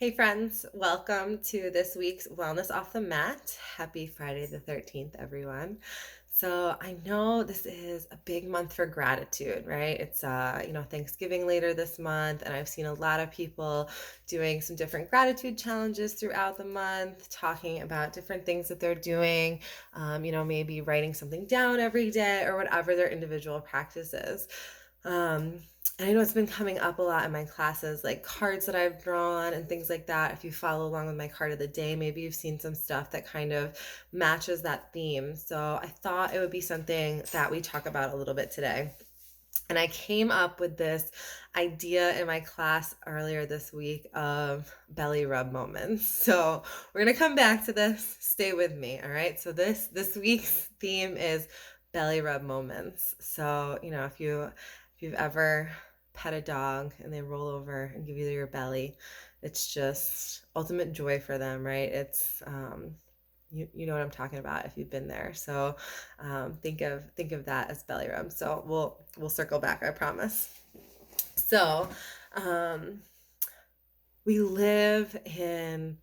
Hey friends, welcome to this week's Wellness Off the Mat. Happy Friday the 13th, everyone. So, I know this is a big month for gratitude, right? It's Thanksgiving later this month, and I've seen a lot of people doing some different gratitude challenges throughout the month, talking about different things that they're doing, maybe writing something down every day or whatever their individual practice is. Um, and I know it's been coming up a lot in my classes, like cards that I've drawn and things like that. If you follow along with my card of the day, maybe you've seen some stuff that kind of matches that theme. So I thought it would be something that we talk about a little bit today. And I came up with this idea in my class earlier this week of belly rub moments. So we're gonna come back to this. Stay with me, all right? So this week's theme is belly rub moments. So if you've ever pet a dog and they roll over and give you your belly, it's just ultimate joy for them, right? You know what I'm talking about if you've been there. So think of that as belly rub. So we'll circle back, I promise. So um, we live in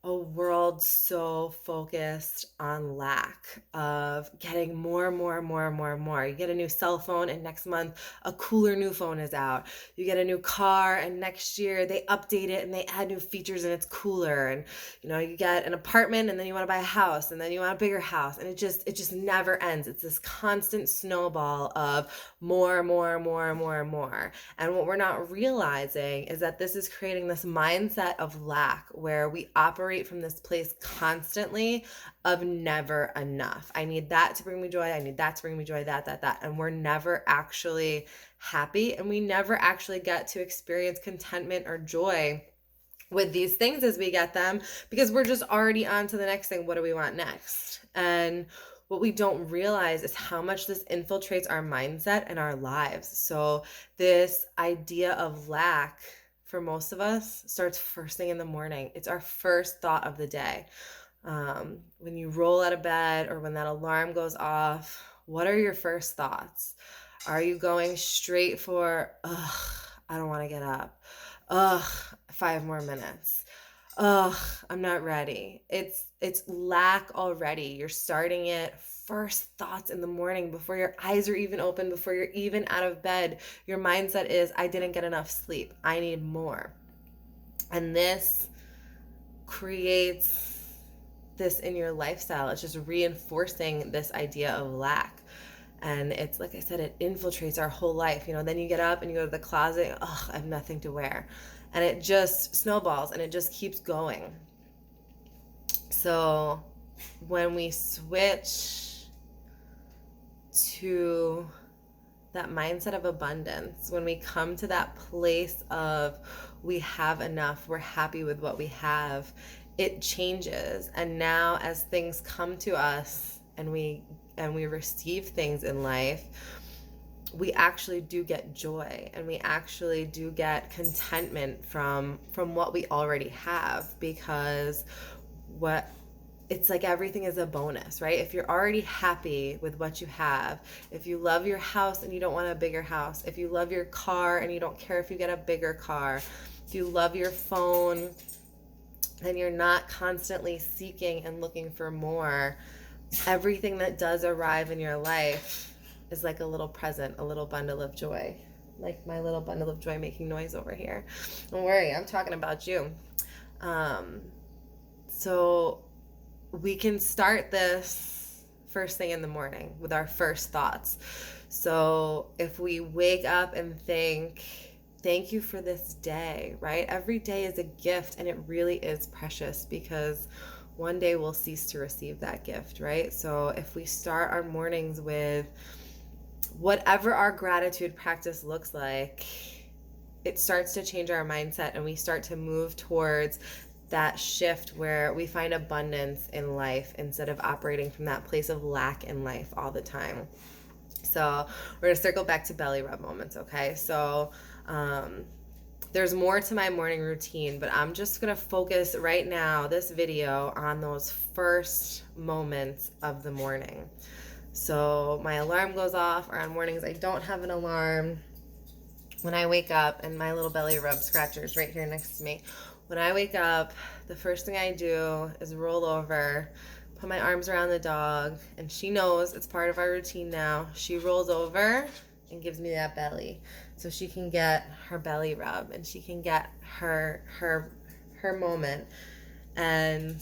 a world so focused on lack of getting more and more and more and more and more. You get a new cell phone, and next month a cooler new phone is out. You get a new car, and next year they update it and they add new features and it's cooler. And you get an apartment, and then you want to buy a house, and then you want a bigger house, and it just never ends. It's this constant snowball of more, more, more, more, more. And what we're not realizing is that this is creating this mindset of lack where we operate from this place constantly of never enough. I need that to bring me joy. I need that to bring me joy, that. And we're never actually happy, and we never actually get to experience contentment or joy with these things as we get them, because we're just already on to the next thing. What do we want next? And what we don't realize is how much this infiltrates our mindset and our lives. So this idea of lack for most of us starts first thing in the morning. It's our first thought of the day. When you roll out of bed or when that alarm goes off, what are your first thoughts? Are you going straight for, ugh, I don't want to get up. Ugh, 5 more minutes. Ugh, I'm not ready. It's lack already. You're starting it first thoughts in the morning before your eyes are even open, before you're even out of bed. Your mindset is, I didn't get enough sleep. I need more. And this creates this in your lifestyle. It's just reinforcing this idea of lack. And it's like I said, it infiltrates our whole life. Then you get up and you go to the closet, oh, I have nothing to wear. And it just snowballs and it just keeps going. So when we switch to that mindset of abundance, when we come to that place of we have enough, we're happy with what we have, it changes. And now as things come to us and we receive things in life, we actually do get joy, and we actually do get contentment from what we already have, because what it's like everything is a bonus, right? If you're already happy with what you have, if you love your house and you don't want a bigger house, if you love your car and you don't care if you get a bigger car, if you love your phone, then you're not constantly seeking and looking for more. Everything that does arrive in your life is like a little present, a little bundle of joy. Like my little bundle of joy making noise over here. Don't worry, I'm talking about you. So we can start this first thing in the morning with our first thoughts. So if we wake up and think, thank you for this day, right? Every day is a gift, and it really is precious, because one day we'll cease to receive that gift, right? So if we start our mornings with whatever our gratitude practice looks like, it starts to change our mindset, and we start to move towards that shift where we find abundance in life instead of operating from that place of lack in life all the time. So we're going to circle back to belly rub moments, okay? So there's more to my morning routine, but I'm just going to focus right now, this video, on those first moments of the morning. So my alarm goes off, or on mornings I don't have an alarm, when I wake up, and my little belly rub scratcher is right here next to me. When I wake up, the first thing I do is roll over, put my arms around the dog, and she knows it's part of our routine now. She rolls over and gives me that belly so she can get her belly rub and she can get her moment. And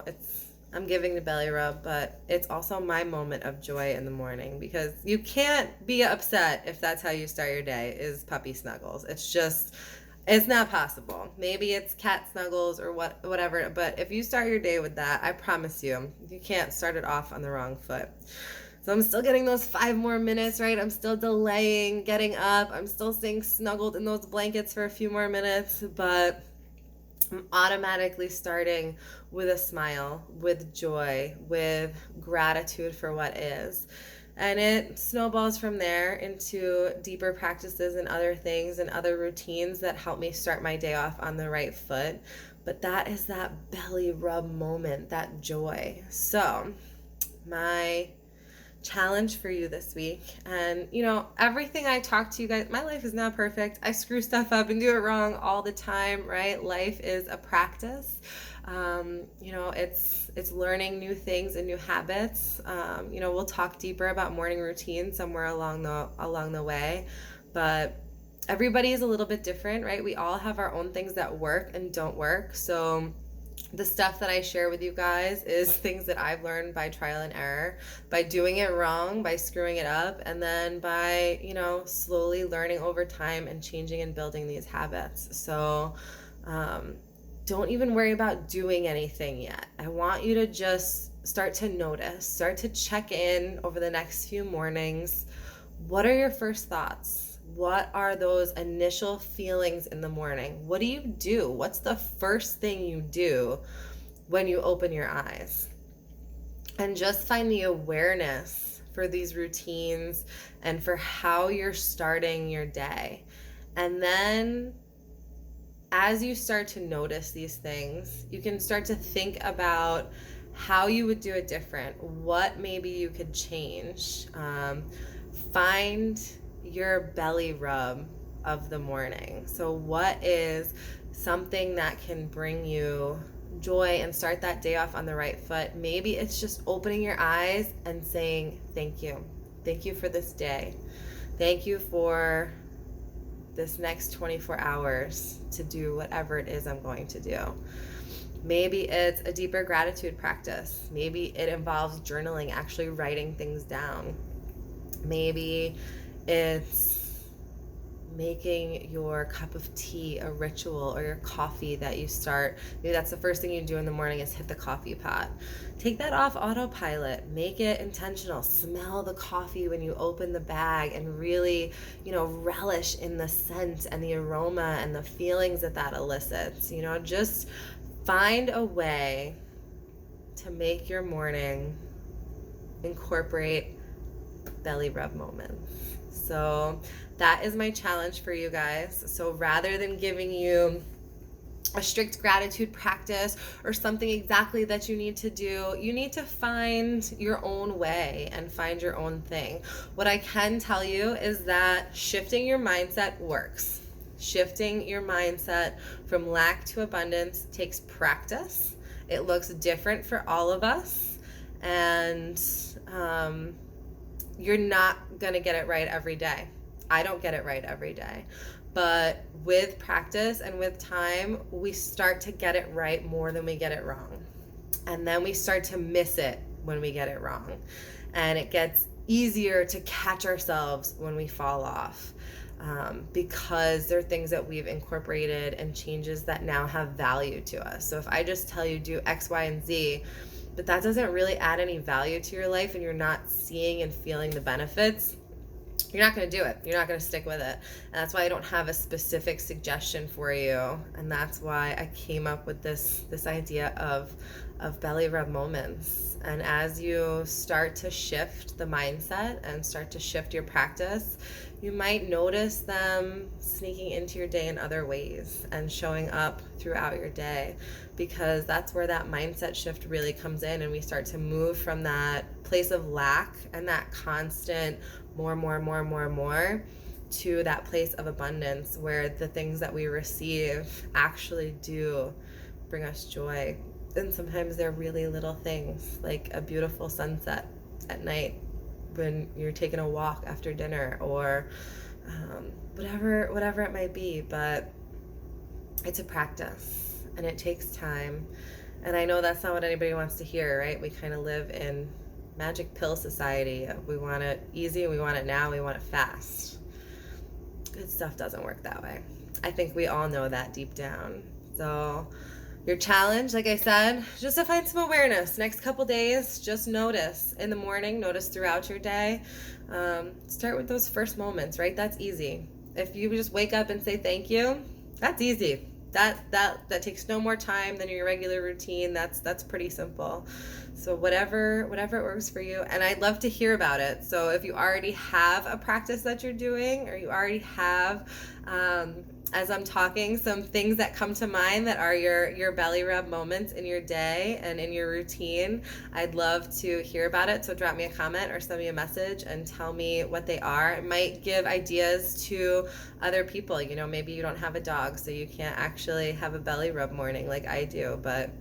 it's I'm giving the belly rub, but it's also my moment of joy in the morning, because you can't be upset if that's how you start your day, is puppy snuggles. It's not possible. Maybe it's cat snuggles or whatever, but if you start your day with that, I promise you can't start it off on the wrong foot. So I'm still getting those 5 more minutes, right? I'm still delaying getting up. I'm still staying snuggled in those blankets for a few more minutes, but I'm automatically starting with a smile, with joy, with gratitude for what is. And it snowballs from there into deeper practices and other things and other routines that help me start my day off on the right foot. But that is that belly rub moment, that joy. So, my challenge for you this week, and everything I talk to you guys, my life is not perfect. I screw stuff up and do it wrong all the time, right? Life is a practice. It's learning new things and new habits. We'll talk deeper about morning routine somewhere along the way, but everybody is a little bit different, right? We all have our own things that work and don't work. So the stuff that I share with you guys is things that I've learned by trial and error, by doing it wrong, by screwing it up, and then by, slowly learning over time and changing and building these habits. So don't even worry about doing anything yet. I want you to just start to notice, start to check in over the next few mornings. What are your first thoughts? What are those initial feelings in the morning? What do you do? What's the first thing you do when you open your eyes? And just find the awareness for these routines and for how you're starting your day. And then as you start to notice these things, you can start to think about how you would do it different, what maybe you could change. Find your belly rub of the morning. So what is something that can bring you joy and start that day off on the right foot? Maybe it's just opening your eyes and saying thank you. Thank you for this day. Thank you for this next 24 hours to do whatever it is I'm going to do. Maybe it's a deeper gratitude practice. Maybe it involves journaling, actually writing things down. Maybe it's making your cup of tea a ritual, or your coffee that you start. Maybe that's the first thing you do in the morning, is hit the coffee pot. Take that off autopilot. Make it intentional. Smell the coffee when you open the bag and really, relish in the scent and the aroma and the feelings that elicits. Just find a way to make your morning incorporate belly rub moments. So that is my challenge for you guys. So rather than giving you a strict gratitude practice or something exactly that you need to do, you need to find your own way and find your own thing. What I can tell you is that shifting your mindset works. Shifting your mindset from lack to abundance takes practice. It looks different for all of us, and you're not going to get it right every day. I don't get it right every day. But with practice and with time, we start to get it right more than we get it wrong. And then we start to miss it when we get it wrong. And it gets easier to catch ourselves when we fall off, because there are things that we've incorporated and changes that now have value to us. So if I just tell you do X, Y, and Z, but that doesn't really add any value to your life, and you're not seeing and feeling the benefits, you're not going to do it. You're not going to stick with it. And that's why I don't have a specific suggestion for you. And that's why I came up with this idea of belly rub moments. And as you start to shift the mindset and start to shift your practice, you might notice them sneaking into your day in other ways and showing up throughout your day, because that's where that mindset shift really comes in, and we start to move from that place of lack and that constant more, to that place of abundance where the things that we receive actually do bring us joy. And sometimes they're really little things, like a beautiful sunset at night when you're taking a walk after dinner, or whatever it might be. But it's a practice and it takes time. And I know that's not what anybody wants to hear, right? We kind of live in magic pill society. We want it easy, we want it now, we want it fast. Good stuff doesn't work that way. I think we all know that deep down. So your challenge, like I said, just to find some awareness. Next couple days, just notice in the morning, notice throughout your day. Start with those first moments, right? That's easy. If you just wake up and say thank you, that's easy. That takes no more time than your regular routine. That's pretty simple. So whatever it works for you, and I'd love to hear about it. So if you already have a practice that you're doing, or you already have, as I'm talking, some things that come to mind that are your belly rub moments in your day and in your routine, I'd love to hear about it. So drop me a comment or send me a message and tell me what they are. It might give ideas to other people. You know, maybe you don't have a dog, so you can't actually have a belly rub morning like I do, but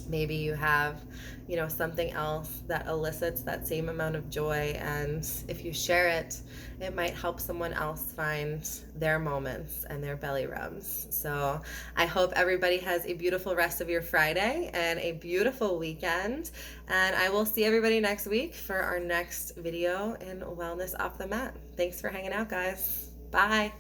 maybe you have, you know, something else that elicits that same amount of joy, and if you share it, it might help someone else find their moments and their belly rubs. So I hope everybody has a beautiful rest of your Friday and a beautiful weekend, and I will see everybody next week for our next video in Wellness Off the Mat. Thanks for hanging out, guys. Bye.